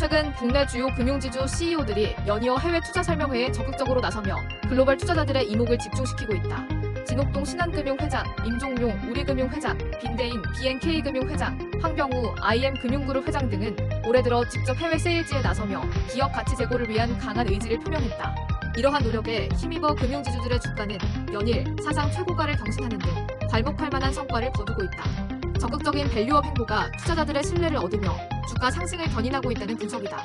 최근 국내 주요 금융지주 CEO들이 연이어 해외 투자 설명회에 적극적으로 나서며 글로벌 투자자들의 이목을 집중시키고 있다. 진옥동 신한금융 회장, 임종용 우리금융 회장, 빈대인 BNK금융 회장, 황병우 IM금융그룹 회장 등은 올해 들어 직접 해외 세일즈에 나서며 기업 가치 제고를 위한 강한 의지를 표명했다. 이러한 노력에 힘입어 금융지주들의 주가는 연일 사상 최고가를 경신하는 등 괄목할 만한 성과를 거두고 있다. 적극적인 밸류업 행보가 투자자들의 신뢰를 얻으며 주가 상승을 견인하고 있다는 분석이다.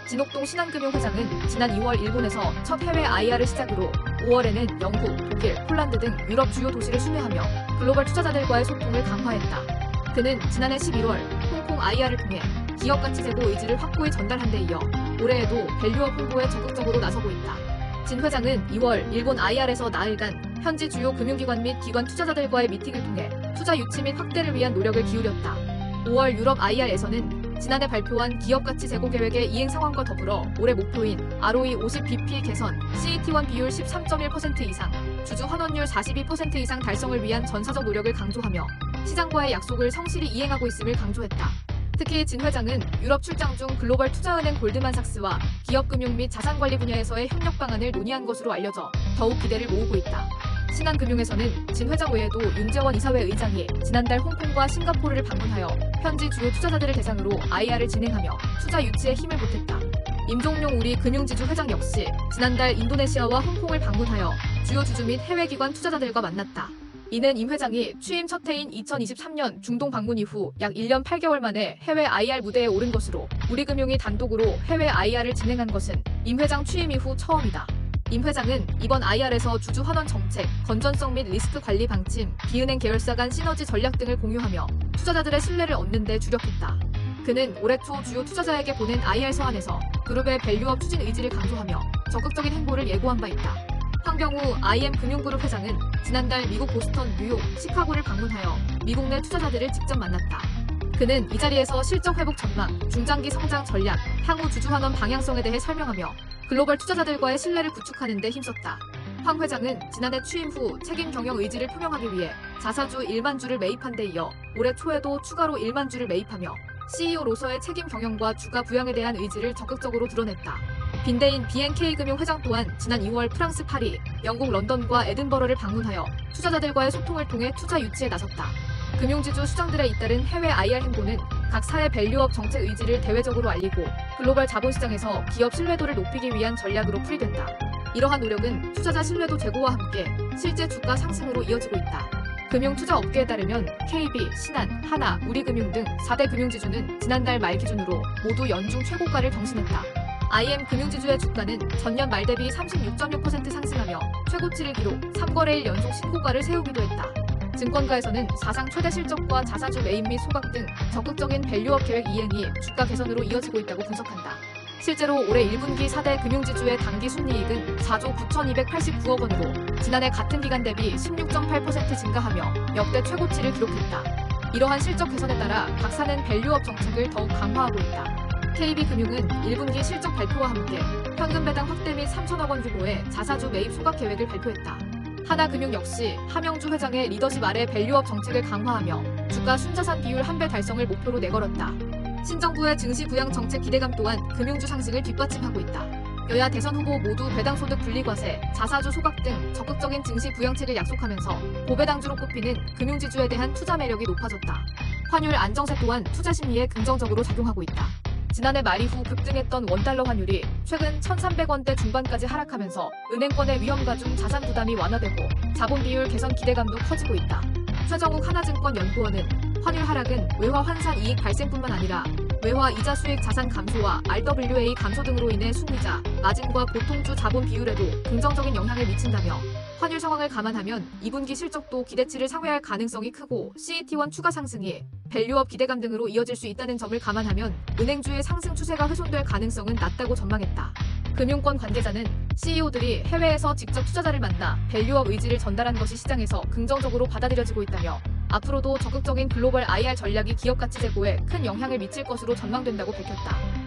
진옥동 신한금융 회장은 지난 2월 일본에서 첫 해외 IR을 시작으로 5월에는 영국, 독일, 폴란드 등 유럽 주요 도시를 순회하며 글로벌 투자자들과의 소통을 강화했다. 그는 지난해 11월 홍콩 IR을 통해 기업 가치 제고 의지를 확고히 전달한 데 이어 올해에도 밸류업 홍보에 적극적으로 나서고 있다. 진 회장은 2월 일본 IR에서 나흘간 현지 주요 금융기관 및 기관 투자자들과의 미팅을 통해 투자 유치 및 확대를 위한 노력을 기울였다. 5월 유럽 IR에서는 지난해 발표한 기업가치 제고 계획의 이행 상황과 더불어 올해 목표인 ROE 50bp 개선, CET1 비율 13.1% 이상, 주주 환원율 42% 이상 달성을 위한 전사적 노력을 강조하며 시장과의 약속을 성실히 이행하고 있음을 강조했다. 특히 진 회장은 유럽 출장 중 글로벌 투자은행 골드만삭스와 기업금융 및 자산관리 분야에서의 협력 방안을 논의한 것으로 알려져 더욱 기대를 모으고 있다. 신한금융에서는 진 회장 외에도 윤재원 이사회 의장이 지난달 홍콩과 싱가포르를 방문하여 현지 주요 투자자들을 대상으로 IR을 진행하며 투자 유치에 힘을 보탰다. 임종용 우리 금융지주 회장 역시 지난달 인도네시아와 홍콩을 방문하여 주요 주주 및 해외기관 투자자들과 만났다. 이는 임 회장이 취임 첫 해인 2023년 중동 방문 이후 약 1년 8개월 만에 해외 IR 무대에 오른 것으로 우리금융이 단독으로 해외 IR을 진행한 것은 임 회장 취임 이후 처음이다. 임 회장은 이번 IR에서 주주 환원 정책, 건전성 및 리스크 관리 방침, 비은행 계열사 간 시너지 전략 등을 공유하며 투자자들의 신뢰를 얻는 데 주력했다. 그는 올해 초 주요 투자자에게 보낸 IR 서한에서 그룹의 밸류업 추진 의지를 강조하며 적극적인 행보를 예고한 바 있다. 황병우 IM금융그룹 회장은 지난달 미국 보스턴, 뉴욕, 시카고를 방문하여 미국 내 투자자들을 직접 만났다. 그는 이 자리에서 실적 회복 전망, 중장기 성장 전략, 향후 주주 환원 방향성에 대해 설명하며 글로벌 투자자들과의 신뢰를 구축하는 데 힘썼다. 황 회장은 지난해 취임 후 책임 경영 의지를 표명하기 위해 자사주 1만 주를 매입한 데 이어 올해 초에도 추가로 1만 주를 매입하며 CEO로서의 책임 경영과 주가 부양에 대한 의지를 적극적으로 드러냈다. 빈대인 BNK금융 회장 또한 지난 2월 프랑스 파리, 영국 런던과 에든버러를 방문하여 투자자들과의 소통을 통해 투자 유치에 나섰다. 금융지주 수장들에 잇따른 해외 IR 행보는 각 사의 밸류업 정책 의지를 대외적으로 알리고 글로벌 자본시장에서 기업 신뢰도를 높이기 위한 전략으로 풀이된다. 이러한 노력은 투자자 신뢰도 제고와 함께 실제 주가 상승으로 이어지고 있다. 금융투자업계에 따르면 KB, 신한, 하나, 우리금융 등 4대 금융지주는 지난달 말 기준으로 모두 연중 최고가를 경신했다. IM금융지주의 주가는 전년 말 대비 36.6% 상승하며 최고치를 기록 3거래일 연속 신고가를 세우기도 했다. 증권가에서는 사상 최대 실적과 자사주 매입 및 소각 등 적극적인 밸류업 계획 이행이 주가 개선으로 이어지고 있다고 분석한다. 실제로 올해 1분기 4대 금융지주의 당기 순이익은 4조 9,289억 원으로 지난해 같은 기간 대비 16.8% 증가하며 역대 최고치를 기록했다. 이러한 실적 개선에 따라 각 사는 밸류업 정책을 더욱 강화하고 있다. KB금융은 1분기 실적 발표와 함께 현금 배당 확대 및 3천억 원 규모의 자사주 매입 소각 계획을 발표했다. 하나금융 역시 하명주 회장의 리더십 아래 밸류업 정책을 강화하며 주가 순자산 비율 1배 달성을 목표로 내걸었다. 신정부의 증시 부양 정책 기대감 또한 금융주 상승을 뒷받침하고 있다. 여야 대선 후보 모두 배당소득 분리과세, 자사주 소각 등 적극적인 증시 부양책을 약속하면서 고배당주로 꼽히는 금융지주에 대한 투자 매력이 높아졌다. 환율 안정세 또한 투자 심리에 긍정적으로 작용하고 있다. 지난해 말 이후 급등했던 원달러 환율이 최근 1,300원대 중반까지 하락하면서 은행권의 위험가 중 자산 부담이 완화되고 자본 비율 개선 기대감도 커지고 있다. 최정욱 하나증권 연구원은 환율 하락은 외화 환산 이익 발생뿐만 아니라 외화 이자 수익 자산 감소와 RWA 감소 등으로 인해 순이자, 마진과 보통주 자본 비율에도 긍정적인 영향을 미친다며 환율 상황을 감안하면 2분기 실적도 기대치를 상회할 가능성이 크고 CET1 추가 상승이 밸류업 기대감 등으로 이어질 수 있다는 점을 감안하면 은행주의 상승 추세가 훼손될 가능성은 낮다고 전망했다. 금융권 관계자는 CEO들이 해외에서 직접 투자자를 만나 밸류업 의지를 전달한 것이 시장에서 긍정적으로 받아들여지고 있다며 앞으로도 적극적인 글로벌 IR 전략이 기업 가치 제고에 큰 영향을 미칠 것으로 전망된다고 밝혔다.